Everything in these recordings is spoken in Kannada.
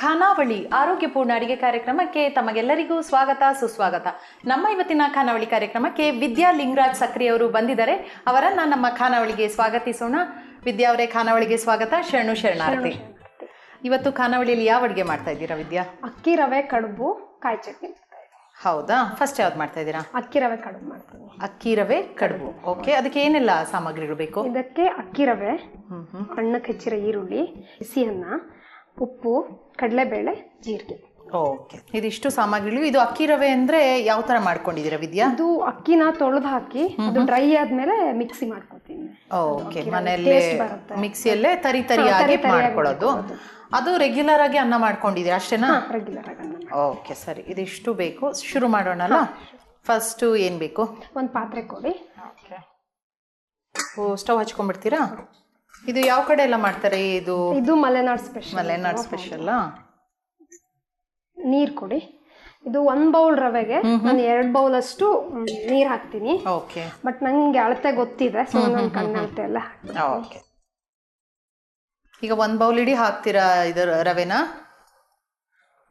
ಖಾನಾವಳಿ ಆರೋಗ್ಯಪೂರ್ಣ ಅಡಿಗೆ ಕಾರ್ಯಕ್ರಮಕ್ಕೆ ತಮಗೆಲ್ಲರಿಗೂ ಸ್ವಾಗತ ಸುಸ್ವಾಗತ. ನಮ್ಮ ಇವತ್ತಿನ ಖಾನಾವಳಿ ಕಾರ್ಯಕ್ರಮಕ್ಕೆ ವಿದ್ಯಾ ಲಿಂಗರಾಜ್ ಸಕ್ರಿ ಅವರು ಬಂದಿದ್ದಾರೆ. ಅವರನ್ನ ನಮ್ಮ ಖಾನಾವಳಿಗೆ ಸ್ವಾಗತಿಸೋಣ. ವಿದ್ಯಾ ಅವರೇ, ಖಾನಾವಳಿಗೆ ಸ್ವಾಗತ. ಶರಣಾರ್ಥಿ. ಇವತ್ತು ಖಾನಾವಳಿಯಲ್ಲಿ ಯಾವ ಅಡುಗೆ ಮಾಡ್ತಾ ಇದ್ದೀರಾ ವಿದ್ಯಾ? ಅಕ್ಕಿ ರವೆ ಕಡುಬು ಕಾಯಿ ಚಟ್ನಿ. ಹೌದಾ? ಫಸ್ಟ್ ಯಾವ್ದು ಮಾಡ್ತಾ ಇದ್ದೀರಾ? ಅಕ್ಕಿ ರವೆ ಕಡುಬು ಮಾಡ್ತೀನಿ. ಅಕ್ಕಿ ರವೆ ಕಡುಬು, ಓಕೆ. ಅದಕ್ಕೆ ಏನೆಲ್ಲ ಸಾಮಗ್ರಿಗಳು ಬೇಕು? ಇದಕ್ಕೆ ಅಕ್ಕಿ ರವೆ, ಹಣ್ಣಕ್ಕೆ ಹೆಚ್ಚಿರೋ ಈರುಳ್ಳಿ, ಬಿಸಿ ಅನ್ನ, ಉಪ್ಪು, ಕಡಲೆಬೇಳೆ, ಜೀರಿಗೆ. ಓಕೆ, ಇದಿಷ್ಟು ಸಾಮಗ್ರಿಗಳು. ಇದು ಅಕ್ಕಿ ರವೆ ಅಂದ್ರೆ ಯಾವ ತರ ಮಾಡ್ಕೊಂಡಿದ್ದೀರಾ ವಿದ್ಯಾ? ಇದು ಅಕ್ಕಿನ ತೊಳೆದು ಹಾಕಿ ಅದು ಡ್ರೈ ಆದ್ಮೇಲೆ ಮಿಕ್ಸಿ ಮಾಡ್ಕೊತೀನಿ. ಓಕೆ, ಮನೆಯಲ್ಲೇ ಮಿಕ್ಸಿಯಲ್ಲೇ ತರಿ ತರಿಯಾಗಿ ಮಾಡ್ಕೊಳ್ಳೋದು. ಅದು ರೆಗ್ಯುಲರ್ ಆಗಿ ಅನ್ನ ಮಾಡ್ಕೊಂಡಿದ್ದೀರಾ ಅಷ್ಟೇನಾ? ರೆಗ್ಯುಲರ್ ಆಗಿ ಅನ್ನ. ಓಕೆ, ಸರಿ. ಇದಿಷ್ಟು ಬೇಕು. ಶುರು ಮಾಡೋಣಲ್ಲ? ಫಸ್ಟ್ ಏನ್ ಬೇಕು? ಒಂದು ಪಾತ್ರೆ ಕೊಡಿ. ಸ್ಟವ್ ಹಚ್ಕೊಂಡ್ಬಿಡ್ತೀರಾ? ಇದು ಯಾವ ಕಡೆ ಎಲ್ಲ ಮಾಡ್ತಾರೆ? ಇದು ಮಲೆನಾಡ್ ಸ್ಪೆಷಲ್. ಮಲೆನಾಡ್ ಸ್ಪೆಷಲ್. ನೀರ್ ಕೊಡಿ. ಇದು 1 ಬೌಲ್ ರವೆಗೆ ನಾನು 2 ಬೌಲ್ ಅಷ್ಟು ನೀರ್ ಹಾಕ್ತೀನಿ. ಓಕೆ, ಬಟ್ ನಂಗೆ ಅಳತೆ ಗೊತ್ತಿದೆ, ಸೊ ನಾನು ಕಣ್ಣಳತೆ ಎಲ್ಲ. ಓಕೆ, ಈಗ 1 ಬೌಲ್ ಇಡೀ ಹಾಕ್ತೀರಾ ಇದರ ರವೆನ?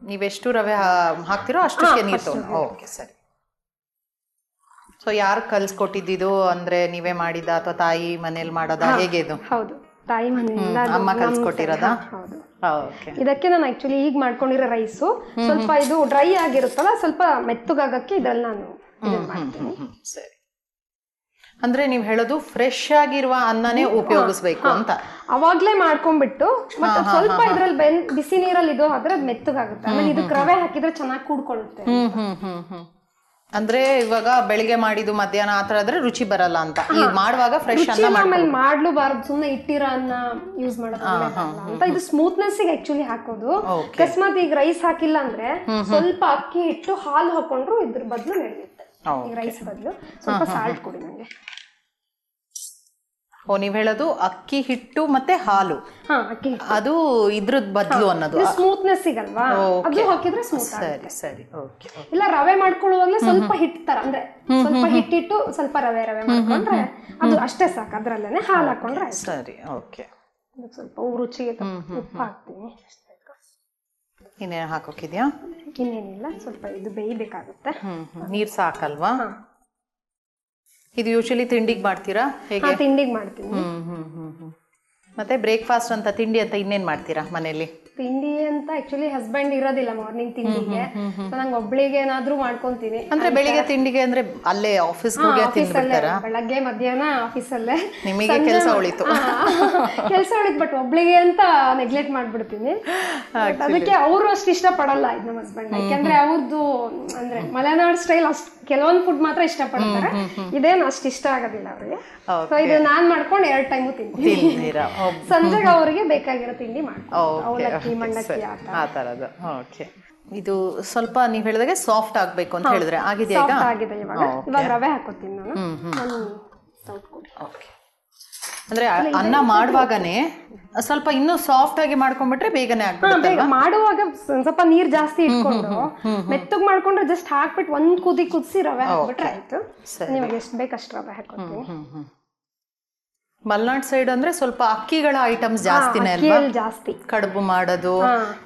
ನೀವೆಷ್ಟು ರವೆ ಹಾಕ್ತಿರೋ ಅಷ್ಟಕ್ಕೆ ನೀರು ತಗೊಂಡು. ಓಕೆ, ಸರಿ. ಸೊ ಯಾರು ಕಲ್ಸ್ಕೊಟ್ಟಿದ್ದು? ಅಂದ್ರೆ ನೀವೇ ಮಾಡಿದ ಅಥವಾ ತಾಯಿ ಮನೇಲಿ ಮಾಡೋದಾ? ಹೇಗೆ ಇದು? ಹೌದು, ತಾಯಿ ಮನೆಯಿಂದ ಅಮ್ಮ ಕಲ್ಸ್ಕೊಟ್ಟಿರೋದಾ? ಹೌದು. ಓಕೆ. ಇದಕ್ಕೆ ನಾನು ಆಕ್ಚುಲಿ ಈಗ ಮಾಡ್ಕೊಂಡಿರೋ ರೈಸು ಸ್ವಲ್ಪ ಇದು ಡ್ರೈ ಆಗಿರುತ್ತಲ್ಲ, ಸ್ವಲ್ಪ ಮೆತ್ತಗಾಗಕ್ಕೆ ಇದ್ರಲ್ಲಿ ನಾನು ಮಾಡ್ತೀನಿ. ಸರಿ. ಅಂದ್ರೆ ನೀವು ಹೇಳೋದು ಫ್ರೆಶ್ ಆಗಿರುವ ಅನ್ನನೇ ಉಪಯೋಗಿಸ್ಬೇಕು ಅಂತ? ಅವಾಗ್ಲೇ ಮಾಡ್ಕೊಂಡ್ಬಿಟ್ಟು ಮತ್ತೆ ಸ್ವಲ್ಪ ಇದ್ರಲ್ಲಿ ಬಿಸಿ ನೀರಲ್ಲಿ ಇದು ಆದ್ರೆ ಅದು ಮೆತ್ತಗಾಗುತ್ತೆ. ಆಮೇಲೆ ಇದಕ್ಕೆ ರವೆ ಹಾಕಿದ್ರೆ ಚೆನ್ನಾಗಿ ಕೂಡ್ಕೊಳ್ಳುತ್ತೆ. ಅಂದ್ರೆ ಇವಾಗ ಬೆಳಿಗ್ಗೆ ಮಾಡಿದ್ದು ಮಧ್ಯಾಹ್ನ ಆತರ ಆದ್ರೆ ರುಚಿ ಬರಲ್ಲ ಅಂತ. ಈಗ ಮಾಡುವಾಗ ಫ್ರೆಶ್ ಅನ್ನ ಆಮೇಲೆ ಮಾಡ್ಲೂಬಾರ್ದು, ಸುಮ್ಮನೆ ಇಟ್ಟಿರೋ ಅನ್ನ ಯೂಸ್ ಮಾಡೋದು ಅಂತ. ಇದು ಸ್ಮೂತ್ನೆಸ್ ಗೆ ಆಕ್ಚುಲಿ ಹಾಕೋದು. ಅಕಸ್ಮಾತ್ ಈಗ ರೈಸ್ ಹಾಕಿಲ್ಲ ಅಂದ್ರೆ ಸ್ವಲ್ಪ ಅಕ್ಕಿ ಹಿಟ್ಟು ಹಾಲು ಹಾಕೊಂಡ್ರು ಇದ್ರ ಬದಲು ನಡೆಯುತ್ತೆ. ಈಗ ರೈಸ್ ಬದಲು ಸ್ವಲ್ಪ ಸಾಲ್ಟ್ ಕೊಡಿ ನಂಗೆ. ಓ, ನೀವ್ ಹೇಳೋದು ಅಕ್ಕಿ ಹಿಟ್ಟು ಮತ್ತೆ ಹಾಲು, ಅಕ್ಕಿ ಹಿಟ್ಟು ಅದು ಇದ್ರದ್ ಬದ್ಲು ಅನ್ನೋದು. ಸ್ಮೂತ್ನೆಸ್ ಸಿಗಲ್ವಾ, ಅದು ಹಾಕಿದ್ರೆ ಸ್ಮೂತ್. ಸರಿ ಸರಿ, ಓಕೆ. ಇಲ್ಲ ರವೆ ಮಾಡ್ಕೊಳ್ಳುವಾಗ್ಲೇ ಸ್ವಲ್ಪ ಹಿಟ್ಟು ತರ, ಅಂದ್ರೆ ಸ್ವಲ್ಪ ಹಿಟ್ಟಿಟ್ಟು ಸ್ವಲ್ಪ ರವೆ ಮಾಡ್ಕೊಂಡ್ರೆ ಅದು ಅಷ್ಟೇ ಸಾಕು. ಅದ್ರಲ್ಲೇನೆ ಹಾಲು ಹಾಕೊಂಡ್ರೆ ಸರಿ. ಓಕೆ, ಸ್ವಲ್ಪ ರುಚಿಗೆ ಉಪ್ಪು ಹಾಕ್ತೀನಿ. ಇನ್ನೇನು ಹಾಕೋಕಿದ್ಯಾ? ಇನ್ನೇನಿಲ್ಲ, ಸ್ವಲ್ಪ ಇದು ಬೇಯಬೇಕಾಗುತ್ತೆ. ನೀರ್ ಸಾಕಲ್ವಾ? ಇದು ಯೂಶಲಿ ತಿಂಡಿಗೆ ಮಾಡ್ತೀರಾ ಹೇಗೆ? ತಿಂಡಿಗೆ ಮಾಡ್ತೀನಿ. ಮತ್ತೆ ಬ್ರೇಕ್ಫಾಸ್ಟ್ ಅಂತ ತಿಂಡಿ ಅಂತ ಇನ್ನೇನ್ ಮಾಡ್ತೀರಾ ಮನೇಲಿ? ತಿಂಡಿ ಅಂತ ಆಕ್ಚುಲಿ ಹಸ್ಬೆಂಡ್ ಇರೋದಿಲ್ಲ ಮಾರ್ನಿಂಗ್ ತಿಂಡಿಗೆ, ಸೊ ನಂಗೆ ಒಬ್ಳಿಗೆ ಏನಾದ್ರೂ ಮಾಡ್ಕೊಂತೀನಿ. ಅಂದ್ರೆ ಬೆಳಿಗ್ಗೆ ತಿಂಡಿಗೆ ಅಂದ್ರೆ ಅಲ್ಲೇ ಆಫೀಸ್ ಬೆಳಗ್ಗೆ ಮಧ್ಯಾಹ್ನ ಆಫೀಸಲ್ಲೇ ನಿಮಗೆ ಕೆಲಸ ಉಳಿತು. ಕೆಲಸ ಉಳಿತು, ಬಟ್ ಒಬ್ಳಿಗೆ ಅಂತ ನೆಗ್ಲೆಕ್ಟ್ ಮಾಡ್ಬಿಡ್ತೀನಿ. ಅದಕ್ಕೆ ಅವರು ಅಷ್ಟು ಇಷ್ಟ ಪಡಲ್ಲ ಇದು ನಮ್ಮ ಹಸ್ಬೆಂಡ್. ಯಾಕೆಂದ್ರೆ ಅವ್ರದ್ದು ಅಂದ್ರೆ ಮಲೆನಾಡ್ ಸ್ಟೈಲ್ ಅಷ್ಟು ಕೆಲವೊಂದು ಫುಡ್ ಮಾತ್ರ ಇಷ್ಟ ಪಡ್ತಾರೆ, ಇದೇನು ಅಷ್ಟು ಇಷ್ಟ ಆಗೋದಿಲ್ಲ ಅವ್ರಿಗೆ. ಸೊ ಇದು ನಾನ್ ಮಾಡ್ಕೊಂಡು 2 ಟೈಮು ತಿಂತೀನಿ. ಸಂಜೆಗೆ ಅವರಿಗೆ ಬೇಕಾಗಿರೋ ತಿಂಡಿ ಮಾಡ್ತೀನಿ, ಮಂಡಕ್ಕಿ ಆ ತರದ್ದು. ಓಕೆ, ಇದು ಸ್ವಲ್ಪ ನೀವ್ ಹೇಳಿದಾಗೆ ಸಾಫ್ಟ್ ಆಗ್ಬೇಕು ಅಂತ ಹೇಳಿದ್ರೆ ಆಗಿದೆಯಾ? ಈಗ ಆಗಿದೆ. ಇವಾಗ ರವೆ ಹಾಕೋತೀನಿ ನಾನು. ಓಕೆ, ಅಂದ್ರೆ ಅನ್ನ ಮಾಡುವಾಗನೇ ಸ್ವಲ್ಪ ಇನ್ನೂ ಸಾಫ್ಟ್ ಆಗಿ ಮಾಡ್ಕೊಂಡ್ಬಿಟ್ರೆ ಬೇಗನೆ ಆಗ್ತದೆ. ಮಾಡುವಾಗ ಸ್ವಲ್ಪ ನೀರ್ ಜಾಸ್ತಿ ಇಟ್ಕೊಂಡು ಮೆತ್ತಗ್ ಮಾಡ್ಕೊಂಡ್ರೆ ಜಸ್ಟ್ ಹಾಕ್ಬಿಟ್ಟು 1 ಕುದಿ ಕುದಿಸಿ ರವೆ ಹಾಕ್ಬಿಟ್ರೆ ಆಯ್ತು. ನಿಮಗೆ ಎಷ್ಟು ಬೇಕಷ್ಟು ರವೆ ಹಾಕೋತೀನಿ. ಮಲ್ನಾಡ್ ಸೈಡ್ ಅಂದ್ರೆ ಸ್ವಲ್ಪ ಅಕ್ಕಿಗಳ ಐಟಮ್ಸ್ ಜಾಸ್ತಿನೇ ಅಲ್ವಾ? ಜಾಸ್ತಿ ಕಡುಬು ಮಾಡೋದು,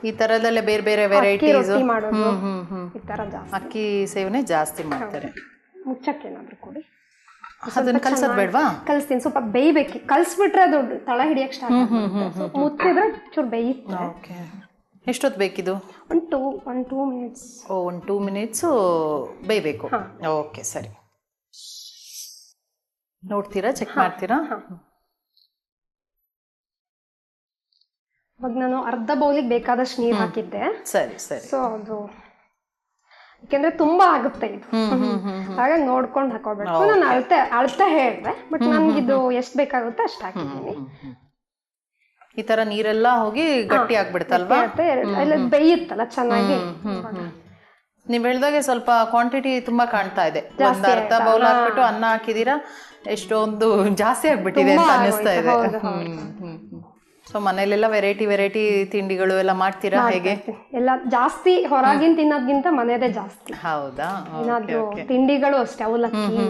ಈ ತರದಲ್ಲೇ ಬೇರೆ ಬೇರೆ ವೆರೈಟೀಸ್ ಮಾಡೋದು, ಈ ತರ ಜಾಸ್ತಿ ಅಕ್ಕಿ ಸೇವನೆ ಜಾಸ್ತಿ ಮಾಡ್ತಾರೆ. ಮುಚ್ಚಕ್ಕೇನಾದ್ರೂ ಕೊಡಿ. ಅದನ್ನ ಕಲ್ಸೋದ್ ಬೇಡವಾ? ಕಲಿಸ್ತೀನಿ, ಸ್ವಲ್ಪ ಬೇಯ್ಬೇಕು. ಕಲ್ಸ್ಬಿಟ್ರೆ ಅದು ತಳ ಹಿಡಿಯಕ್ ಸ್ಟಾರ್ಟ್ ಆಗುತ್ತೆ. ಮುಚ್ಚಿದ್ರೆ ಚೂರು ಬೇಯುತ್ತೆ. ಓಕೆ, ಎಷ್ಟೊತ್ತು ಬೇಕಿದು? ಒಂದು 2 ಮಿನಿಟ್ಸ್. ಓ, 1 2 ಮಿನಿಟ್ಸ್ ಬೇಯಬೇಕು. ಓಕೆ, ಸರಿ. ನೋಡ್ತೀರಾ, ಚೆಕ್ ಮಾಡ್ತೀರಾ? ಇವಾಗ ನಾನು ಅರ್ಧ ಬೌಲಿಗೆ ಬೇಕಾದಷ್ಟು ನೀರು ಹಾಕಿದ್ದೆ. ಸರಿ ಸರಿ. ಸೊ ಅದು ಯಾಕೆಂದ್ರೆ ತುಂಬಾ ಆಗುತ್ತೆ ಇದು, ಹಾಗಾಗಿ ನೋಡ್ಕೊಂಡು ಹಾಕೋಬೇಕು. ನಾನು ಅಳತೆ ಹೇಳಿದೆ, ಬಟ್ ನನ್ಗಿದು ಎಷ್ಟು ಬೇಕಾಗುತ್ತೆ ಅಷ್ಟು ಹಾಕಿದ್ದೀನಿ. ಈ ತರ ನೀರೆಲ್ಲ ಹೋಗಿ ಗಟ್ಟಿ ಆಗ್ಬಿಡ್ತಲ್ವಾ? ಬೇಯುತ್ತಲ್ಲ ಚೆನ್ನಾಗಿ. ನೀವ್ ಹೇಳ್ದಾಗೆ ಸ್ವಲ್ಪ ಕ್ವಾಂಟಿಟಿ ತುಂಬಾ ಕಾಣ್ತಾ ಇದೆ. ಒಂದು ಅರ್ಧ ಬೌಲ್ ಹಾಕ್ಬಿಟ್ಟು ಅನ್ನ ಹಾಕಿದೀರಾ, ಎಷ್ಟೊಂದು ಜಾಸ್ತಿ ಆಗ್ಬಿಟ್ಟಿದೆ ಅಂತ ಅನಿಸ್ತಾ ಇದೆ. ಸೊ ಮನೇಲೆಲ್ಲ ವೆರೈಟಿ ತಿಂಡಿಗಳು ಎಲ್ಲ ಮಾಡ್ತೀರಾ ಹೇಗೆ? ಎಲ್ಲ ಜಾಸ್ತಿ ಹೊರಗಿನ ತಿನ್ನೋದ್ಗಿಂತ ಮನೆಯದೇ ಜಾಸ್ತಿ. ಹೌದಾ? ಏನಾದ್ರು ತಿಂಡಿಗಳು ಅಷ್ಟೇ, ಅವಲಕ್ಕಿ,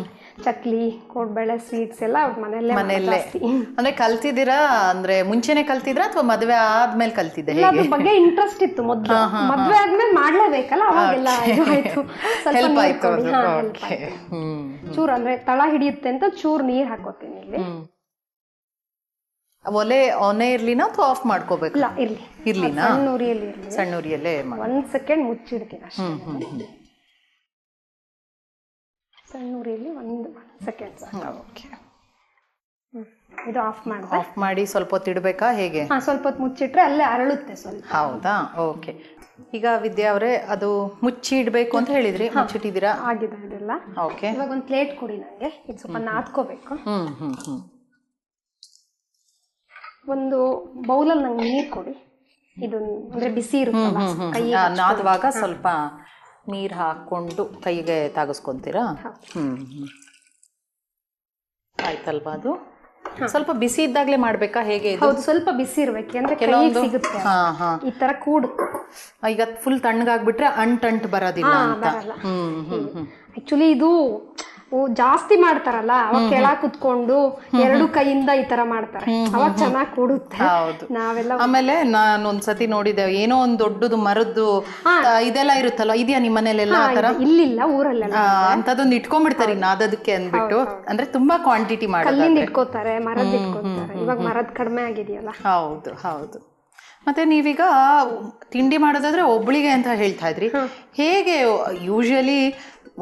ಚಕ್ಲಿ, ಕೋಡ್ಬೇಳೆ, ಸ್ವೀಟ್ಸ್ ಎಲ್ಲ ಮನೆಯಲ್ಲೇ ಜಾಸ್ತಿ. ಅಂದ್ರೆ ಕಲ್ತಿದ್ದೀರಾ ಅಂದ್ರೆ ಮುಂಚೆನೆ ಕಲ್ತಿದ್ರಾ ಅಥವಾ ಮದ್ವೆ ಆದ್ಮೇಲೆ ಕಲ್ತಿದ್ದೆ? ಅದ್ರ ಬಗ್ಗೆ ಇಂಟ್ರೆಸ್ಟ್ ಇತ್ತು ಮೊದ್ಲು, ಮದ್ವೆ ಆದ್ಮೇಲೆ ಮಾಡ್ಲೇಬೇಕಲ್ಲ, ಅವಾಗೆಲ್ಲ ಆಯ್ತು. ಹೆಲ್ಪ್ ಆಯ್ತು. ಚೂರ್ ಅಂದ್ರೆ ತಳ ಹಿಡಿಯುತ್ತೆ ಅಂತ ಚೂರ್ ನೀರ್ ಹಾಕೋತೀನಿ ಇಲ್ಲಿ. ಒನೆ ಇರ್ಲಿನಾ ಅಥವಾ ಆಫ್ ಮಾಡ್ಕೋಬೇಕು? ಇಲ್ಲ, ಇರ್ಲಿನಾ? ಸಣ್ಣ ಉರಿಯಲ್ಲೇ 1 ಸೆಕೆಂಡ್ ಮುಚ್ಚಿಡ್ತೀನಿ ಅಷ್ಟೇ. ಸಣ್ಣ ಉರಿಯಲ್ಲಿ 1 ಸೆಕೆಂಡ್. ಇದು ಆಫ್ ಮಾಡಿ ಸ್ವಲ್ಪ ಹೊತ್ತು ಇಡ್ಬೇಕಾ ಹೇಗೆ? ಸ್ವಲ್ಪ ಹೊತ್ತು ಮುಚ್ಚಿಟ್ರೆ ಅಲ್ಲೇ ಅರಳುತ್ತೆ ಸ್ವಲ್ಪ. ಹೌದಾ? ಓಕೆ. ಈಗ ವಿದ್ಯಾ ಅವರೇ, ಅದು ಮುಚ್ಚಿ ಇಡ್ಬೇಕು ಅಂತ ಹೇಳಿದ್ರಿ, ಮುಚ್ಚಿಟ್ಟಿದ್ದೀರಾ? ಆಗಿದೆ ಇದೆಲ್ಲ. ಓಕೆ. ಇವಾಗ ಒಂದು ಪ್ಲೇಟ್ ಕೊಡಿ ನನಗೆ, ಇದು ಸ್ವಲ್ಪ ನಾದ್ಕೋಬೇಕು. ಒಂದು ಬೌಲಲ್ಲಿ ನಂಗೆ ನೀರು ಕೊಡಿ. ಇದು ಅಂದ್ರೆ ಬಿಸಿ ಇರುತ್ತಲ್ಲ, ನಾದುವಾಗ ಸ್ವಲ್ಪ ನೀರು ಹಾಕೊಂಡು ಕೈಗೆ ತಾಗಿಸ್ಕೊಂತೀರಾ? ಆಯ್ತಲ್ವಾ? ಅದು ಸ್ವಲ್ಪ ಬಿಸಿ ಇದ್ದಾಗ್ಲೇ ಮಾಡ್ಬೇಕಾ ಹೇಗೆ? ಹೌದು, ಸ್ವಲ್ಪ ಬಿಸಿ ಇರ್ಬೇಕು, ಅಂದ್ರೆ ಕೆಲವೊಂದು ಸಿಗುತ್ತೆ ಈ ತರ ಕೂಡು. ಈಗ ಫುಲ್ ತಣ್ಣಗಾಗ್ಬಿಟ್ರೆ ಅಂಟು ಬರೋದಿಲ್ಲ ಅಂತ. ಆಕ್ಚುಲಿ ಇದು ಜಾಸ್ತಿ ಮಾಡ್ತಾರಲ್ಲ, ಅವಾಗ ಕೆಳಗ್ ಕುತ್ಕೊಂಡು 2 ಕೈಯಿಂದ ಈ ತರ ಮಾಡ್ತಾರೆ, ಅವಾಗ ಚೆನ್ನಾಗಿ ಕೂಡುತ್ತೆ. ನಾವೆಲ್ಲ ಆಮೇಲೆ ನಾನು ಒಂದ್ಸತಿ ನೋಡಿದ್ದೆ, ಏನೋ ಒಂದ್ ದೊಡ್ಡದು ಮರದ್ದು ಇದೆಲ್ಲ ಇರುತ್ತಲ್ಲ, ಇದೆಯಾ ನಿಮ್ಮ ಮನೇಲೆಲ್ಲ ಆತರ? ಇಲ್ಲಿಲ್ಲ, ಊರಲ್ಲೆಲ್ಲ ಅಂತದೊಂದು ಇಟ್ಕೊಂಡ್ಬಿಡ್ತಾರೆ ನಾದದಕ್ಕೆ ಅಂದ್ಬಿಟ್ಟು. ಅಂದ್ರೆ ತುಂಬಾ ಕ್ವಾಂಟಿಟಿ ಮಾಡಿ ಕಲ್ಲಿಂದ ಇಟ್ಕೋತಾರೆ, ಮರದ ಇಟ್ಕೋತಾರೆ. ಇವಾಗ ಮರದ್ ಕಡಿಮೆ ಆಗಿದೆಯಲ್ಲ. ಹೌದು. ಮತ್ತೆ ನೀವೀಗ ತಿಂಡಿ ಮಾಡೋದಾದ್ರೆ ಒಬ್ಳಿಗೆ ಅಂತ ಹೇಳ್ತಾ ಇದ್ರಿ, ಹೇಗೆ ಯೂಶಲಿ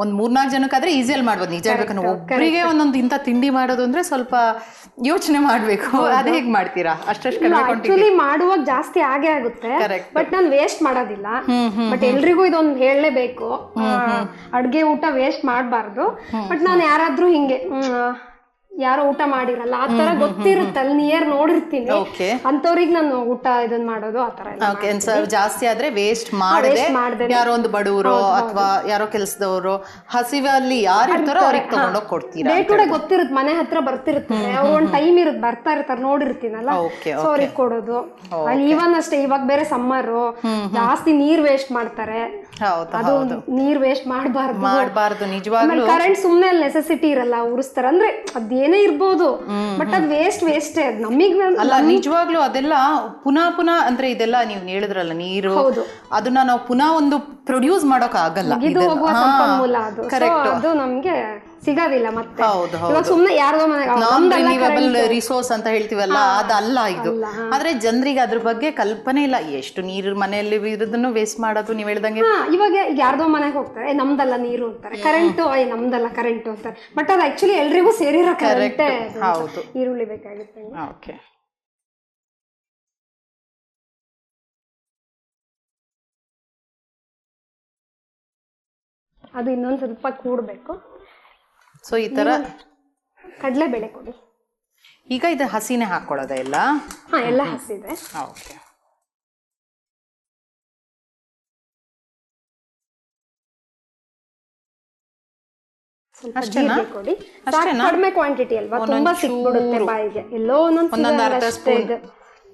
ಒಂದ್ 3-4 ಜನಕ್ಕಾದ್ರೆ ಈಸಿಯಲ್ಲಿ ಮಾಡ್ಬೋದು, ನಿಜ ಹೇಳ್ಬೇಕಂದ್ರೆ. ಒಬ್ಬರಿಗೆ ಒಂದೊಂದು ಇಂಥ ತಿಂಡಿ ಮಾಡೋದು ಅಂದ್ರೆ ಸ್ವಲ್ಪ ಯೋಚನೆ ಮಾಡ್ಬೇಕು. ಅದೇ ಹೇಗ್ ಮಾಡ್ತೀರಾ? ಆಕ್ಚುಲಿ ಮಾಡುವಾಗ ಜಾಸ್ತಿ ಆಗೇ ಆಗುತ್ತೆ, ಬಟ್ ನಾನು ವೇಸ್ಟ್ ಮಾಡೋದಿಲ್ಲ. ಬಟ್ ಎಲ್ರಿಗೂ ಇದೊಂದು ಹೇಳಲೇಬೇಕು, ಅಡ್ಗೆ ಊಟ ವೇಸ್ಟ್ ಮಾಡಬಾರ್ದು. ಬಟ್ ನಾನು ಯಾರಾದ್ರೂ ಹಿಂಗೆ ಯಾರೋ ಊಟ ಮಾಡಿರಲ್ಲ ಆ ತರ ಗೊತ್ತಿರುತ್ತಲ್ಲ, ನಿಯರ್ ನೋಡಿರ್ತೀನಿ, ಅಂತವ್ರಿಗೆ ನಾನು ಊಟ ಇದನ್ನ ಮಾಡೋದು ಆ ತರ. ಜಾಸ್ತಿ ಆದ್ರೆ ವೇಸ್ಟ್ ಮಾಡದೆ ಯಾರೋ ಒಂದು ಬಡವರು ಅಥವಾ ಯಾರೋ ಕೆಲಸದವರು ಹಸಿವಲ್ಲಿ ಯಾರು ಇರ್ತಾರೋ ಅವ್ರಿಗೆ ತಗೊಂಡೋಗಿ ಕೊಡ್ತೀರಾ? ಡೇ ಟು ಡೇ ಗೊತ್ತಿರುತ್ತೆ, ಮನೆ ಹತ್ರ ಬರ್ತಿರ್ತಾರೆ, ಅವ್ರು ಒಂದ್ ಟೈಮ್ ಇರುತ್ತೆ, ಬರ್ತಾ ಇರ್ತಾರೆ, ನೋಡಿರ್ತೀನಲ್ಲ, ಸೊ ಅವ್ರಿಗೆ ಕೊಡೋದು. ಈವನ್ ಅಷ್ಟೇ, ಇವಾಗ ಬೇರೆ ಸಮ್ಮರು, ಜಾಸ್ತಿ ನೀರ್ ವೇಸ್ಟ್ ಮಾಡ್ತಾರೆ. ಅದು ನೀರ್ ವೇಸ್ಟ್ ಮಾಡಬಾರ್ದು ನಿಜವಾಗ್ಲೂ. ಕರೆಂಟ್ ಸುಮ್ನೆ ನೆಸೆಸಿಟಿ ಇರಲ್ಲ, ಉರಿಸ್ತಾರೆ, ಅಂದ್ರೆ ಅದೇನೇ ಇರ್ಬೋದು, ಬಟ್ ಅದ್ ವೇಸ್ಟ್ ನಮಗ್ ಅಲ್ಲ. ನಿಜವಾಗ್ಲೂ ಅದೆಲ್ಲ ಪುನಃ ಅಂದ್ರೆ ಇದೆಲ್ಲ ನೀವು ಹೇಳಿದ್ರಲ್ಲ ನೀರು, ಅದನ್ನ ನಾವು ಪುನಃ ಒಂದು ಪ್ರೊಡ್ಯೂಸ್ ಮಾಡೋಕ್ ಆಗಲ್ಲ, ಇದು ಹೋಗುವ ಸಂಪನ್ಮೂಲ ಅದು. ಅದು ನಮ್ಗೆ ಸಿಗೋದಿಲ್ಲ ಮತ್ತೆ. ಇವಾಗ ಸುಮ್ನೆ ಯಾರ್ದೋ ಮನೆ ರಿಸೋರ್ಸ್ ಅಂತ ಹೇಳ್ತೀವಲ್ಲ, ಅದಲ್ಲ ಇದು. ಆದ್ರೆ ಜನರಿಗೆ ಅದ್ರ ಬಗ್ಗೆ ಕಲ್ಪನೆ ಇಲ್ಲ, ಎಷ್ಟು ನೀರು ಮನೆಯಲ್ಲಿ ಇರೋದನ್ನು ವೇಸ್ಟ್ ಮಾಡೋದು. ನೀವ್ ಹೇಳ್ದಂಗೆ ಇವಾಗ ಯಾರ್ದೋ ಮನೆಗೆ ಹೋಗ್ತಾರೆ, ನಮ್ದಲ್ಲ ನೀರು ಅಂತಾರೆ, ಕರೆಂಟು ನಮ್ದಲ್ಲ ಕರೆಂಟು ಅಂತಾರೆ, ಬಟ್ ಅದು ಆಕ್ಚುಲಿ ಎಲ್ರಿಗೂ ಸೇರಿರೋ ಕರೆಂಟೇ. ಈರುಳ್ಳಿ ಬೇಕಾಗುತ್ತೆ. ಓಕೆ. ಅದು ಇನ್ನೊಂದ್ ಸ್ವಲ್ಪ ಕೂಡ್ಬೇಕು. ಸೊ ಈ ತರ ಕಡಲೆಬೇಳೆ ಕೊಡಿ. ಈಗ ಇದು ಹಸಿನೇ ಹಾಕೊಳ್ಳೋದ ಎಲ್ಲ? ಎಲ್ಲ ಹಸಿದೆ. ಓಕೆ. ಜೀರಿಗೆ ಕೊಡಿ. ಕಡಿಮೆ ಕ್ವಾಂಟಿಟಿ ಅಲ್ವಾ, ತುಂಬಾ ಸಿಕ್ಬಿಡುತ್ತೆ ಬಾಯಿಗೆ. ಎಲ್ಲೋ ಒಂದೊಂದು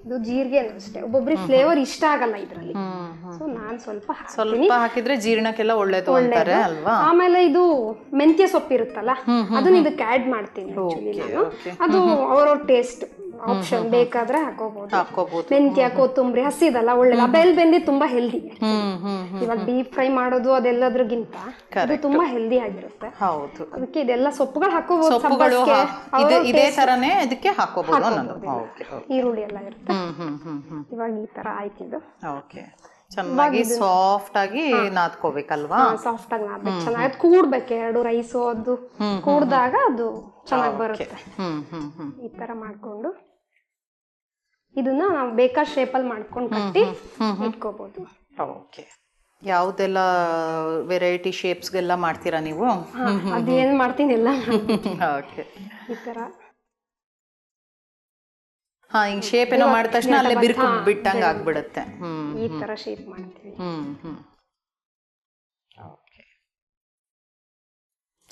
ಇದು ಜೀರಿಗೆ ಅಷ್ಟೇ, ಒಬ್ಬೊಬ್ರಿಗೆ ಫ್ಲೇವರ್ ಇಷ್ಟ ಆಗಲ್ಲ ಇದ್ರಲ್ಲಿ, ಸೊ ನಾನ್ ಸ್ವಲ್ಪ ಹಾಕಿದ್ರೆ ಜೀರ್ಣಕ್ಕೆಲ್ಲ ಒಳ್ಳೇದು ಅಂತಾರೆ ಅಲ್ವಾ. ಆಮೇಲೆ ಇದು ಮೆಂತ್ಯ ಸೊಪ್ಪು ಇರುತ್ತಲ್ಲ, ಅದನ್ನ ಇದಕ್ಕೆ ಆಡ್ ಮಾಡ್ತೀನಿ. ಅದು ಅವ್ರವ್ರ ಟೇಸ್ಟ್ ಆಪ್ಷನ್, ಬೇಕಾದ್ರೆ ಹಾಕೋಬಹುದು. ಮೆಂತ್ಯ, ಕೊತ್ತಂಬರಿ, ಹಸಿದಲ್ಲ ಒಳ್ಳೆ ಬೆಂದಿ ತುಂಬಾ ಹೆಲ್ದಿ. ಇವಾಗ ಡೀಪ್ ಫ್ರೈ ಮಾಡೋದು ಅದೆಲ್ಲದ್ರಗಿಂತ ಇದು ತುಂಬಾ ಹೆಲ್ದಿ ಆಗಿರುತ್ತೆ. ಅದಕ್ಕೆ ಇದೆಲ್ಲ ಸೊಪ್ಪುಗಳು ಹಾಕೋಬಹುದು. ಇದೇ ತರನೇ ಇದಕ್ಕೆ ಹಾಕೋಬಹುದು. ಈರುಳ್ಳಿ ಎಲ್ಲ ಇರುತ್ತೆ. ಇವಾಗ ಈ ತರ ಆಯ್ತಿದ್ದು. ಚೆನ್ನಾಗಿ ಸಾಫ್ಟ್ ಆಗಿ ನಾದ್ಕೋಬೇಕಲ್ವಾ? ಸಾಫ್ಟ್ ಆಗಿ ನಾದ್ಬೇಕು, ಚೆನ್ನಾಗಿ ಕೂಡ್ಬೇಕು. 2 ರೈಸು ಅದು ಕೂಡ್ದಾಗ ಅದು ಚೆನ್ನಾಗಿ ಬರುತ್ತೆ. ಈ ತರ ಮಾಡ್ಕೊಂಡು ಇದನ್ನ ನಾವು ಬೇಕಾದ ಶೇಪಲ್ಲಿ ಮಾಡ್ಕೊಂಡು ಕಟ್ಟಿ ಇಟ್ಕೋಬಹುದು. ಓಕೆ. ಯಾವುದೆಲ್ಲ ವೆರೈಟಿ ಶೇಪ್ಸ್ಗೆಲ್ಲ ಮಾಡ್ತೀರಾ ನೀವು? ಅದೇನು ಮಾಡ್ತೀನಿ ಎಲ್ಲ. ಓಕೆ. ಈ ತರ ಹಿಂಗ್ ಶೇಪ್ ಏನೋ ಮಾಡಿದ ತಕ್ಷಣ ಅಲ್ಲೇ ಬಿರುಕು ಬಿಟ್ಟಂಗೆ ಆಗ್ಬಿಡುತ್ತೆ. ಈ ತರ ಶೇಪ್ ಮಾಡ್ತೀವಿ.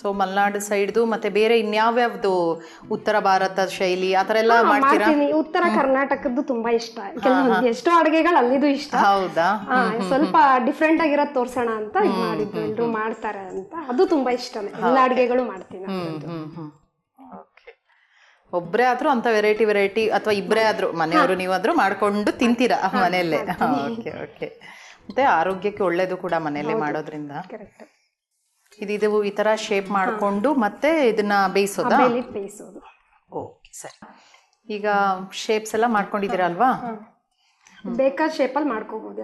ಸೊ ಮಲೆನಾಡು ಸೈಡ್ದು ಮತ್ತೆ ಬೇರೆ ಇನ್ಯಾವ್ಯಾವ್ದು ಉತ್ತರ ಭಾರತ ಶೈಲಿ ಆ ಥರ ಎಲ್ಲ ಮಾಡ್ತೀರಾ? ಮಾಡ್ತೀನಿ. ಉತ್ತರ ಕರ್ನಾಟಕದ್ದು ತುಂಬಾ ಇಷ್ಟ. ಕೆಲವೊಂದು ಎಷ್ಟೋ ಅಡುಗೆಗಳು ಅಲ್ಲಿದು ಇಷ್ಟ. ಹೌದಾ? ಸ್ವಲ್ಪ ಡಿಫ್ರೆಂಟ್ ಆಗಿರೋದು ತೋರ್ಸೋಣ ಅಂತ ಇದು ಮಾಡಿದ್ದು. ಎಲ್ರು ಮಾಡ್ತಾರೆ ಅಂತ ಅದು ತುಂಬಾ ಇಷ್ಟನೇ. ಎಲ್ಲ ಅಡುಗೆಗಳು ಮಾಡ್ತೀನಿ. ಒಬ್ಬರೇ ಆದ್ರೂ ಅಂತ ವೆರೈಟಿ ಅಥವಾ ಇಬ್ಬರೇ ಆದ್ರೂ ಮನೆಯವರು ನೀವಾದ್ರೂ ಮಾಡ್ಕೊಂಡು ತಿಂತೀರಾ ಮನೆಯಲ್ಲೇ? Okay okay. ಮತ್ತೆ ಆರೋಗ್ಯಕ್ಕೆ ಒಳ್ಳೇದು ಕೂಡ ಮನೆಯಲ್ಲೇ ಮಾಡೋದ್ರಿಂದ. ಕರೆಕ್ಟ್. ಇದು ಈ ತರ ಶೇಪ್ ಮಾಡಿಕೊಂಡು ಮತ್ತೆ ಇದನ್ನ ಬೇಯಿಸೋದಾ? ಬೇಯಿಸೋದು. ಓಕೆ ಸರಿ. ಈಗ ಶೇಪ್ಸ್ ಎಲ್ಲ ಮಾಡ್ಕೊಂಡಿದ್ದೀರಾ ಅಲ್ವಾ? ಬೇಕಾದ ಶೇಪಲ್ಲಿ ಮಾಡ್ಕೋಬಹುದು.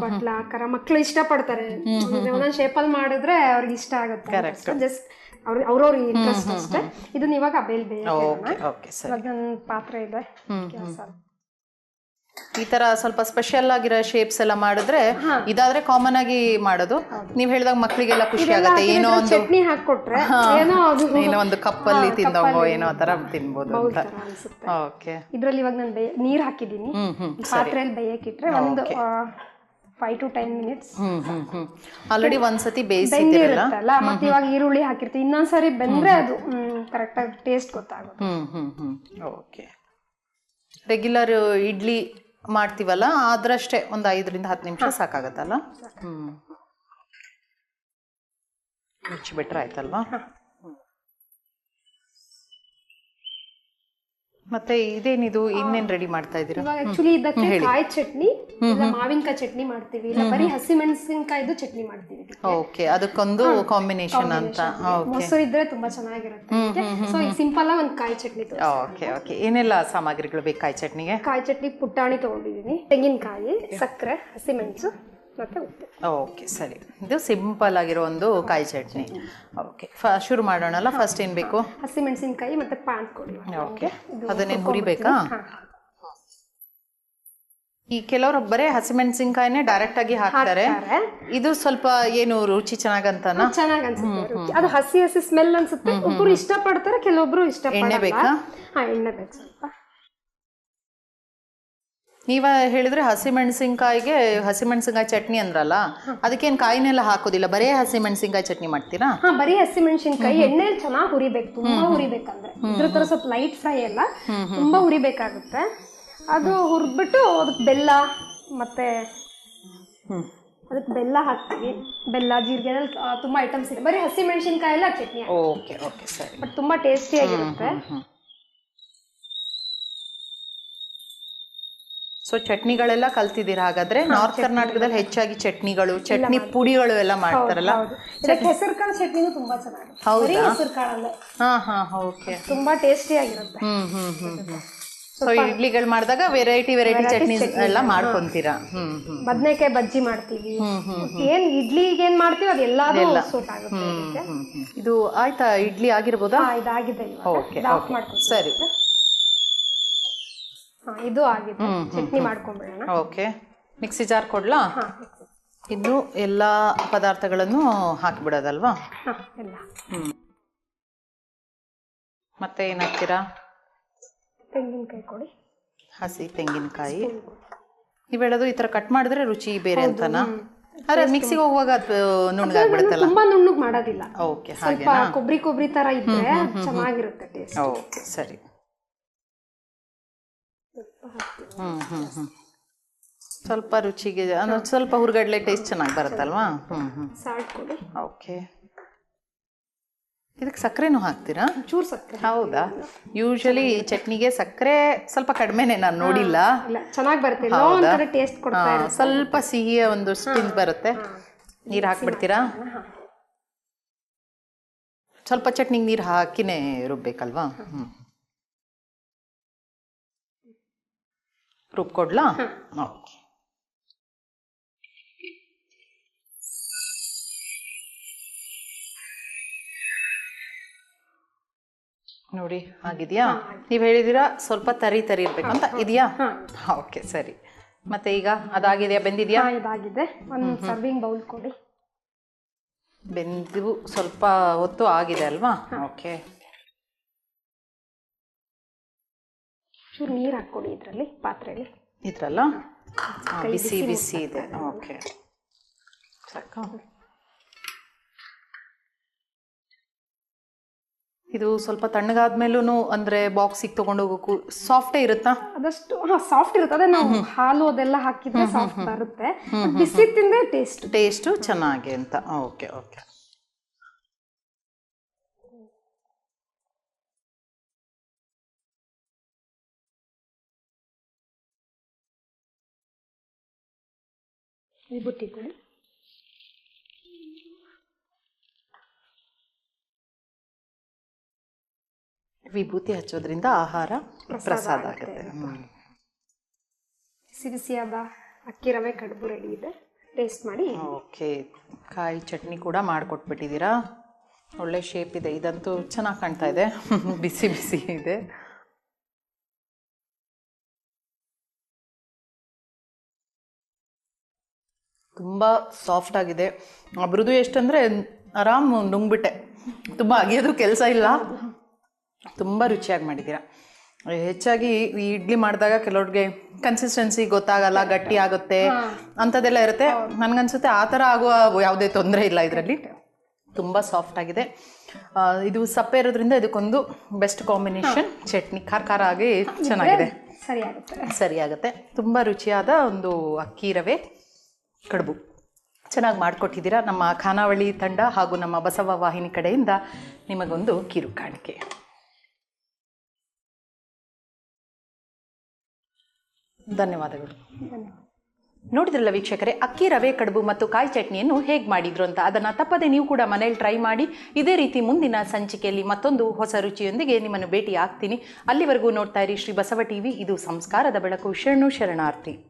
ಬಟ್ಲ ಆಕಾರ ಮಕ್ಳು ಇಷ್ಟ ಪಡ್ತಾರೆ. ಒಂದೊಂದು ಶೇಪಲ್ಲಿ ಮಾಡಿದ್ರೆ ಅವ್ರಿಗೆ ಇಷ್ಟ ಆಗುತ್ತೆ. ಜಸ್ಟ್ ಅವ್ರವ್ರ ಇಂಟ್ರೆಸ್ಟ್ ಅಷ್ಟೇ. ಇದನ್ನ ಇವಾಗ ಬೇಲ್ ಅದೊಂದು ಪಾತ್ರೆ ಇದೆ. ಈ ತರ ಸ್ವಲ್ಪ ಸ್ಪೆಷಲ್ ಆಗಿರೋ ಶೇಪ್ಸ್ ಎಲ್ಲ ಮಾಡಿದ್ರೆ ಇದಾದ್ರೆ ಕಾಮನ್ ಆಗಿ ಮಾಡೋದು. ನೀವ್ ಹೇಳಿದಾಗ ಮಕ್ಳಿಗೆಲ್ಲ ಖುಷಿ ಆಗುತ್ತೆ. ಏನೋ ಒಂದು ಚಟ್ನಿ ಹಾಕೊಟ್ರೆ ಏನೋ ಒಂದು ಕಪ್ಪಲ್ಲಿ ತಿಂದಂಗೋ ಏನೋ ತರ ತಿನ್ಬೋದು ಅಂತ. ಓಕೆ. ಇದ್ರಲ್ಲಿ ಇವಾಗ ನಾನು ನೀರ್ ಹಾಕಿದೀನಿ. ಪಾತ್ರೆಯಲ್ಲಿ ಬೇಯಕ್ಕಿಟ್ರೆ ಒಂದು 5 to 10 minutes. ಆಲ್ರೆಡಿ ಒಂದ್ಸತಿ ಬೇಯಿಸಿರಲ್ಲ ಮತ್ತೆ ಇವಾಗ ಈರುಳ್ಳಿ ಹಾಕಿರ್ತೀವಿ. ಇನ್ನೊಂದ್ಸರಿ ಬೆಂದ್ರೆ ಅದು ಕರೆಕ್ಟ್ ಆಗಿ ಟೇಸ್ಟ್ ಗೊತ್ತಾಗುತ್ತೆ. ಓಕೆ. ರೆಗ್ಯುಲರ್ ಇಡ್ಲಿ ಮಾಡ್ತೀವಲ್ಲ ಅದ್ರಷ್ಟೇ ಒಂದು 5 ರಿಂದ 10 ನಿಮಿಷ ಸಾಕಾಗತ್ತಲ್ಲ? ಮುಚ್ಚಿಬಿಟ್ರೆ ಆಯ್ತಲ್ವಾ? ಮತ್ತೆ ಇದೇನಿದು ಇನ್ನೇನ್ ರೆಡಿ ಮಾಡ್ತಾ ಇದ್ದೀರಾ? ಇವಾಗ ಆಕ್ಚುಲಿ ಇದಕ್ಕೆ ಕಾಯಿ ಚಟ್ನಿ ಇಲ್ಲ ಮಾವಿನಕಾಯಿ ಚಟ್ನಿ ಮಾಡ್ತೀವಿ, ಇಲ್ಲ ಬರೀ ಹಸಿ ಮೆಣಸಿನಕಾಯಿದು ಚಟ್ನಿ ಮಾಡ್ತೀವಿ. ಓಕೆ, ಅದಕ್ಕೊಂದು ಕಾಂಬಿನೇಷನ್ ಅಂತ. ಮೊಸರು ಇದ್ರೆ ತುಂಬಾ ಚೆನ್ನಾಗಿರುತ್ತೆ. ಸೊ ಈಗ ಸಿಂಪಲ್ ಆಗಿ ಒಂದು ಕಾಯಿ ಚಟ್ನಿ. Okay okay. ಏನೆಲ್ಲ ಸಾಮಗ್ರಿಗಳು ಬೇಕು ಕಾಯಿ ಚಟ್ನಿಗೆ? ಕಾಯಿ ಚಟ್ನಿ ಪುಟಾಣಿ ತಗೊಂಡಿದ್ದೀನಿ, ತೆಂಗಿನಕಾಯಿ, ಸಕ್ಕರೆ, ಹಸಿಮೆಣಸು ಮತ್ತೆ ಉಪ್ಪು. ಓಕೆ ಸರಿ. ಇದು ಸಿಂಪಲ್ ಆಗಿರೋ ಒಂದು ಕಾಯಿ ಚಟ್ನಿ. ಓಕೆ, ಶುರು ಮಾಡೋಣಲ್ಲ. ಫಸ್ಟ್ ಏನ್ ಬೇಕು? ಹಸಿಮೆಣಸಿನಕಾಯಿ ಮತ್ತೆ ಪಾನ್ ಕೊಡಿ. ಓಕೆ, ಅದನ್ನೇನು ಹುರಿಬೇಕಾ? ಈ ಕೆಲವರು ಬರೇ ಹಸಿಮೆಣಸಿನಕಾಯಿನೇ ಡೈರೆಕ್ಟ್ ಆಗಿ ಹಾಕ್ತಾರೆ. ಇದು ಸ್ವಲ್ಪ ಏನು ರುಚಿ ಚೆನ್ನಾಗಂತಾನ? ಚೆನ್ನಾಗ್ ಅನ್ಸುತ್ತೆ. ಅದು ಹಸಿ ಹಸಿ ಸ್ಮೆಲ್ ಅನ್ಸುತ್ತೆ. ಒಬ್ರು ಇಷ್ಟ ಪಡ್ತಾರೆ, ಕೆಲವೊಬ್ರು ಇಷ್ಟ ಪಡಲ್ಲ. ಎಣ್ಣೆ ಬೇಕಾ? ಎಣ್ಣೆ ಬೇಕು ಸ್ವಲ್ಪ. ನೀವ ಹೇಳಿದ್ರೆ ಹಸಿಮೆಣಸಿನಕಾಯಿಗೆ ಹಸಿಮೆಣಸಿನಕಾಯಿ ಚಟ್ನಿ ಅಂದ್ರಲ್ಲ, ಅದಕ್ಕೇನು ಕಾಯಿನೆಲ್ಲ ಹಾಕೋದಿಲ್ಲ, ಬರೇ ಹಸಿಮೆಣಸಿನಕಾಯಿ ಚಟ್ನಿ ಮಾಡ್ತೀರಾ? ಬರೀ ಹಸಿಮೆಣಸಿನಕಾಯಿ ಎಣ್ಣೆಲಿ ಚೆನ್ನಾಗಿ ಹುರಿಬೇಕು. ತುಂಬಾ ಹುರಿಬೇಕಂದ್ರೆ ಇದ್ರ ತರ ಸ್ವಲ್ಪ ಲೈಟ್ ಫ್ರೈ ಎಲ್ಲ ತುಂಬಾ ಹುರಿಬೇಕಾಗುತ್ತೆ. ಅದು ಹುರಿದ್ಬಿಟ್ಟು ಅದಕ್ಕೆ ಬೆಲ್ಲ ಮತ್ತೆ ಅದಕ್ಕೆ ಬೆಲ್ಲ ಹಾಕ್ತೀವಿ. ಬೆಲ್ಲ, ಜೀರಿಗೆ, ತುಂಬಾ ಐಟಮ್ಸ್ ಇದೆ. ಬರೀ ಹಸಿಮೆಣಸಿನಕಾಯಿ ಎಲ್ಲ ಚಟ್ನಿ. ಓಕೆ ಓಕೆ ಸರಿ. ಬಟ್ ತುಂಬಾ ಟೇಸ್ಟಿ ಆಗಿರುತ್ತೆ. ಸೊ ಚಟ್ನಿಗಳೆಲ್ಲ ಕಲ್ತಿದ್ದೀರಾ ಹಾಗಾದ್ರೆ? ನಾರ್ತ್ ಕರ್ನಾಟಕದಲ್ಲಿ ಹೆಚ್ಚಾಗಿ ಚಟ್ನಿಗಳು, ಚಟ್ನಿ ಪುಡಿಗಳು ಎಲ್ಲ ಮಾಡ್ತಾರಲ್ಲ. ಹೆಸರು ಕಾಳು ಚಟ್ನಿನೂ ತುಂಬಾ ಚೆನ್ನಾಗಿರುತ್ತೆ. ಹೌದಾ? ಹೆಸರು ಕಾಳಲ್ಲೇ. ಓಕೆ. ತುಂಬಾ ಟೇಸ್ಟಿ ಆಗಿರುತ್ತೆ. ಸೊ ಇಡ್ಲಿಗಳು ಮಾಡಿದಾಗ ವೆರೈಟಿ ಚಟ್ನಿ ಎಲ್ಲ ಮಾಡ್ಕೊಂತೀರಾ? ಬದನೆಕಾಯಿ ಬಜ್ಜಿ ಮಾಡ್ತೀವಿ. ಏನ್ ಇಡ್ಲಿಗೆ ಏನ್ ಮಾಡ್ತೀವಿ ಅದೆಲ್ಲದೂ ಸೂಟ್ ಆಗುತ್ತೆ. ಇದು ಆಯ್ತಾ? ಇಡ್ಲಿ ಆಗಿರ್ಬೋದಾ? ಇದಾಗಿದೆ. ಓಕೆ ಸರಿ. ಇದು ಆಗಿದೆ. ಚಟ್ನಿ ಮಾಡ್ಕೊಂಡ್ಬಿಡೋಣ. ಓಕೆ, ಮಿಕ್ಸಿ ಜಾರ್ ಕೊಡ್ಲಾ? ಇನ್ನು ಎಲ್ಲ ಪದಾರ್ಥಗಳನ್ನು ಹಾಕಿಬಿಡೋದಲ್ವಾ? ಎಲ್ಲ. ಮತ್ತೆ ಏನ್ ಹಾಕ್ತೀರಾ? ತೆಂಗಿನಕಾಯಿ ಕೊಡಿ. ಹಸಿ ತೆಂಗಿನಕಾಯಿ. ನೀವು ಹೇಳೋದು ಈ ತರ ಕಟ್ ಮಾಡಿದ್ರೆ ರುಚಿ ಬೇರೆ ಅಂತನಾ? ಅರೆ ಮಿಕ್ಸಿಗೆ ಹೋಗುವಾಗ ನುಣ್ಣಗಾಗ್ಬಿಡುತ್ತಲ್ಲ? ತುಂಬಾ ನುಣ್ಣಗ್ ಮಾಡೋದಿಲ್ಲ. ಓಕೆ, ಹಾಗೆ ಕೊಬ್ಬರಿ ತರ ಇದ್ರೆ ಚೆನ್ನಾಗಿರುತ್ತೆ ಟೇಸ್ಟ್. ಓಕೆ ಸರಿ. ಸ್ವಲ್ಪ ರುಚಿಗೆ ಸ್ವಲ್ಪ ಹುರ್ಗಡ್ಲೆ ಟೇಸ್ಟ್ ಚೆನ್ನಾಗಿ ಬರುತ್ತಲ್ವಾ? ಸಾಲ್ಟ್ ಕೊಡಿ. ಓಕೆ. ಇದಕ್ಕೆ ಸಕ್ಕರೆನೂ ಹಾಕ್ತೀರಾ? ಚೂರು ಸಕ್ಕರೆ. ಹೌದಾ? ಯೂಶಲಿ ಚಟ್ನಿಗೆ ಸಕ್ಕರೆ ಸ್ವಲ್ಪ ಕಡಿಮೆನೆ, ನಾನು ನೋಡಿಲ್ಲ. ಚೆನ್ನಾಗಿ ಬರುತ್ತೆ, ಟೇಸ್ಟ್ ಕೊಡ್ತಾ ಇರುತ್ತೆ. ಸ್ವಲ್ಪ ಸಿಹಿಯ ಒಂದು ಸ್ಟಿಂಜ್ ಬರುತ್ತೆ. ನೀರು ಹಾಕ್ಬಿಡ್ತೀರಾ? ಸ್ವಲ್ಪ ಚಟ್ನಿಗೆ ನೀರು ಹಾಕಿನೇ ರುಬ್ಬೇಕಲ್ವಾ? ರುಬ್ಕೊಡ್ಲಾ? ಓಕೆ. ನೋಡಿ ಆಗಿದೆಯಾ? ನೀವು ಹೇಳಿದಿರಾ ಸ್ವಲ್ಪ ತರಿ ಇರ್ಬೇಕಂತ. ಇದೆಯಾ? ಓಕೆ ಸರಿ. ಮತ್ತೆ ಈಗ ಅದಾಗಿದೆಯಾ? ಬೆಂದಿದೆಯಾ? ಇದಾಗಿದೆ. ಒಂದು ಸರ್ವಿಂಗ್ ಬೌಲ್ ಕೊಡಿ. ಬೆಂದು ಸ್ವಲ್ಪ ಹೊತ್ತು ಆಗಿದೆ ಅಲ್ವಾ? ಓಕೆ. ಚೂರು ನೀರು ಹಾಕ್ಕೊಡಿ ಇದರಲ್ಲಿ, ಪಾತ್ರೆಯಲ್ಲಿ. ಇದ್ರಲ್ಲ ಬಿಸಿ ಬಿಸಿ ಇದೆ. ಓಕೆ ಸಾಕು. ಇದು ಸ್ವಲ್ಪ ತಣ್ಣಗಾದ್ಮೇಲೂ ಅಂದರೆ ಬಾಕ್ಸಿಗೆ ತೊಗೊಂಡು ಹೋಗೋಕ್ಕೂ ಸಾಫ್ಟೇ ಇರುತ್ತಾ? ಆದಷ್ಟು ಸಾಫ್ಟ್ ಇರುತ್ತೆ. ಅದೇ ನಾವು ಹಾಲು ಅದೆಲ್ಲ ಹಾಕಿದ್ರೆ ಸಾಫ್ಟ್ ಬರುತ್ತೆ. ಬಿಸಿ ತಿಂದ್ರೆ ಟೇಸ್ಟು ಚೆನ್ನಾಗಿ ಅಂತ. Okay okay. ವಿಭೂತಿ ಕೊಡಿ. ವಿಭೂತಿ ಹಚ್ಚೋದ್ರಿಂದ ಆಹಾರ ಪ್ರಸಾದ ಆಗುತ್ತೆ. ಬಿಸಿ ಬಿಸಿಯಾದ ಅಕ್ಕಿ ರವೆ ಕಡುಬು ರೆಡಿ ಇದೆ, ಟೇಸ್ಟ್ ಮಾಡಿ. ಓಕೆ, ಕಾಯಿ ಚಟ್ನಿ ಕೂಡ ಮಾಡಿಕೊಟ್ಬಿಟ್ಟಿದ್ದೀರಾ. ಒಳ್ಳೆ ಶೇಪ್ ಇದೆ, ಇದಂತೂ ಚೆನ್ನಾಗಿ ಕಾಣ್ತಾ ಇದೆ. ಬಿಸಿ ಬಿಸಿ ಇದೆ. ತುಂಬ ಸಾಫ್ಟ್ ಆಗಿದೆ. ಮೃದು ಎಷ್ಟಂದರೆ ಆರಾಮ್ ನುಂಗ್ಬಿಟ್ಟೆ. ತುಂಬ ಅಗಿಯೋದು ಕೆಲಸ ಇಲ್ಲ. ತುಂಬ ರುಚಿಯಾಗಿ ಮಾಡಿದ್ದೀರಾ. ಹೆಚ್ಚಾಗಿ ಈ ಇಡ್ಲಿ ಮಾಡಿದಾಗ ಕೆಲವ್ರಿಗೆ ಕನ್ಸಿಸ್ಟೆನ್ಸಿ ಗೊತ್ತಾಗಲ್ಲ, ಗಟ್ಟಿ ಆಗುತ್ತೆ ಅಂಥದ್ದೆಲ್ಲ ಇರುತ್ತೆ. ನನಗನ್ಸುತ್ತೆ ಆ ಥರ ಆಗುವ ಯಾವುದೇ ತೊಂದರೆ ಇಲ್ಲ ಇದರಲ್ಲಿ. ತುಂಬ ಸಾಫ್ಟ್ ಆಗಿದೆ. ಇದು ಸಪ್ಪೆ ಇರೋದ್ರಿಂದ ಇದಕ್ಕೊಂದು ಬೆಸ್ಟ್ ಕಾಂಬಿನೇಷನ್. ಚಟ್ನಿ ಖಾರ ಆಗಿ ಚೆನ್ನಾಗಿದೆ, ಸರಿಯಾಗುತ್ತೆ. ತುಂಬ ರುಚಿಯಾದ ಒಂದು ಅಕ್ಕಿ ರವೆ ಕಡುಬು ಚೆನ್ನಾಗಿ ಮಾಡಿಕೊಟ್ಟಿದ್ದೀರಾ. ನಮ್ಮ ಖಾನಾವಳಿ ತಂಡ ಹಾಗೂ ನಮ್ಮ ಬಸವ ವಾಹಿನಿ ಕಡೆಯಿಂದ ನಿಮಗೊಂದು ಕಿರು ಕಾಣಿಕೆ. ಧನ್ಯವಾದಗಳು. ನೋಡಿದ್ರಲ್ಲ ವೀಕ್ಷಕರೇ, ಅಕ್ಕಿ ರವೆ ಕಡುಬು ಮತ್ತು ಕಾಯಿ ಚಟ್ನಿಯನ್ನು ಹೇಗೆ ಮಾಡಿದ್ರು ಅಂತ. ಅದನ್ನು ತಪ್ಪದೆ ನೀವು ಕೂಡ ಮನೇಲಿ ಟ್ರೈ ಮಾಡಿ. ಇದೇ ರೀತಿ ಮುಂದಿನ ಸಂಚಿಕೆಯಲ್ಲಿ ಮತ್ತೊಂದು ಹೊಸ ರುಚಿಯೊಂದಿಗೆ ನಿಮ್ಮನ್ನು ಭೇಟಿ ಆಗ್ತೀನಿ. ಅಲ್ಲಿವರೆಗೂ ನೋಡ್ತಾ ಇರಿ ಶ್ರೀ ಬಸವ ಟಿವಿ. ಇದು ಸಂಸ್ಕಾರದ ಬೆಳಕು. ಶರಣು ಶರಣಾರ್ಥಿ.